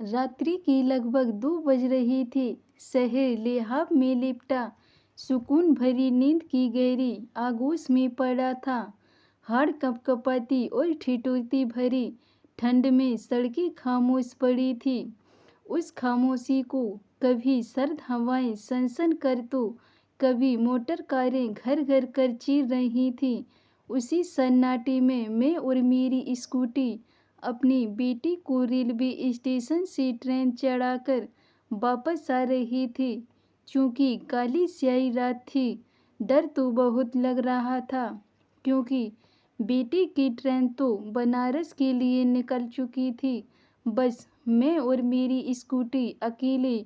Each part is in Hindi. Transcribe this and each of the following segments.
रात्रि की लगभग 2 बज रही थी। शहर लेहाब में लिपटा सुकून भरी नींद की गहरी आगोश में पड़ा था। हाड़ कँपकँपाती और ठिठुरती भरी ठंड में सड़कें खामोश पड़ी थी। उस खामोशी को कभी सर्द हवाएं सनसन कर तो कभी मोटर कारें घर घर कर चीर रही थीं। उसी सन्नाटे में मैं और मेरी स्कूटी अपनी बेटी को रेलवे स्टेशन से ट्रेन चढ़ाकर वापस आ रही थी। चूँकि काली स्याही रात थी, डर तो बहुत लग रहा था, क्योंकि बेटी की ट्रेन तो बनारस के लिए निकल चुकी थी। बस मैं और मेरी स्कूटी अकेले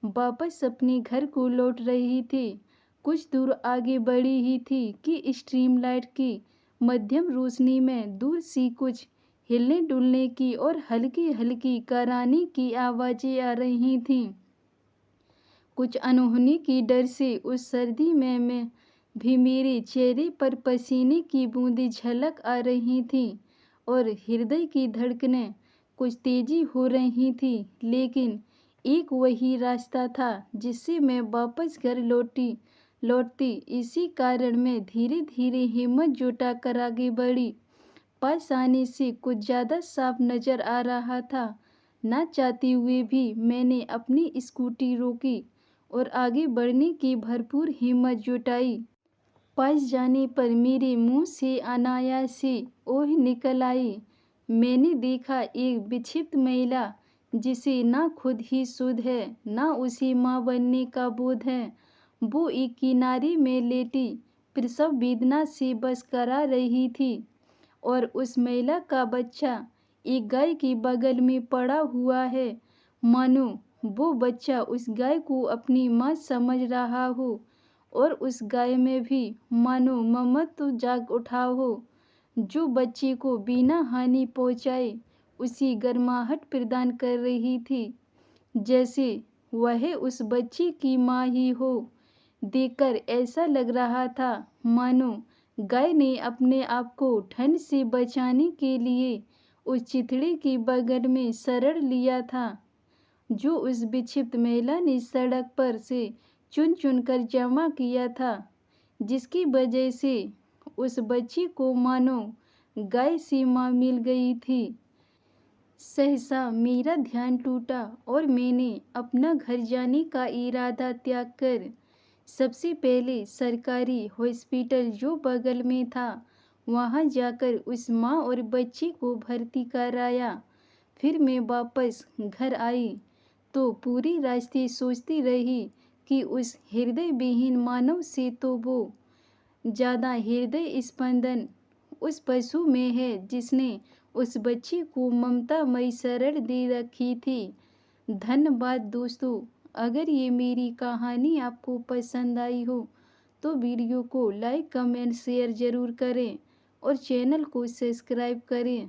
वापस अपने घर को लौट रही थी। कुछ दूर आगे बढ़ी ही थी कि स्ट्रीम लाइट की मध्यम रोशनी में दूर सी कुछ हिलने डुलने की और हल्की हल्की कराने की आवाज़ें आ रही थीं। कुछ अनहोनी की डर से उस सर्दी में मैं भी मेरे चेहरे पर पसीने की बूंदें झलक आ रही थीं और हृदय की धड़कनें कुछ तेजी हो रही थी। लेकिन एक वही रास्ता था जिससे मैं वापस घर लौटती। इसी कारण मैं धीरे धीरे हिम्मत जुटाकर आगे बढ़ी। पास आने से कुछ ज़्यादा साफ नज़र आ रहा था। ना चाहते हुए भी मैंने अपनी स्कूटी रोकी और आगे बढ़ने की भरपूर हिम्मत जुटाई। पास जाने पर मेरे मुंह से अनायास से ओह निकल आई। मैंने देखा एक विक्षिप्त महिला जिसे ना खुद ही सुध है, ना उसे माँ बनने का बोध है। वो एक किनारे में लेटी प्रसव वेदना से बस करा रही थी और उस महिला का बच्चा एक गाय के बगल में पड़ा हुआ है। मानो वो बच्चा उस गाय को अपनी माँ समझ रहा हो और उस गाय में भी मानो ममत्व जाग उठा हो, जो बच्चे को बिना हानि पहुँचाए उसी गर्माहट प्रदान कर रही थी, जैसे वह उस बच्चे की माँ ही हो। देखकर ऐसा लग रहा था मानो गाय ने अपने आप को ठंड से बचाने के लिए उस चिथड़े के बगल में शरण लिया था, जो उस विक्षिप्त महिला ने सड़क पर से चुन चुन कर जमा किया था, जिसकी वजह से उस बच्ची को मानो गाय से माँ मिल गई थी। सहसा मेरा ध्यान टूटा और मैंने अपना घर जाने का इरादा त्याग कर सबसे पहले सरकारी हॉस्पिटल जो बगल में था वहां जाकर उस माँ और बच्ची को भर्ती कराया। फिर मैं वापस घर आई तो पूरी रास्ते सोचती रही कि उस हृदय विहीन मानव से तो वो ज़्यादा हृदय स्पंदन उस पशु में है जिसने उस बच्ची को ममतामयी शरण दे रखी थी। धन्यवाद दोस्तों। अगर ये मेरी कहानी आपको पसंद आई हो तो वीडियो को लाइक, कमेंट, शेयर ज़रूर करें और चैनल को सब्सक्राइब करें।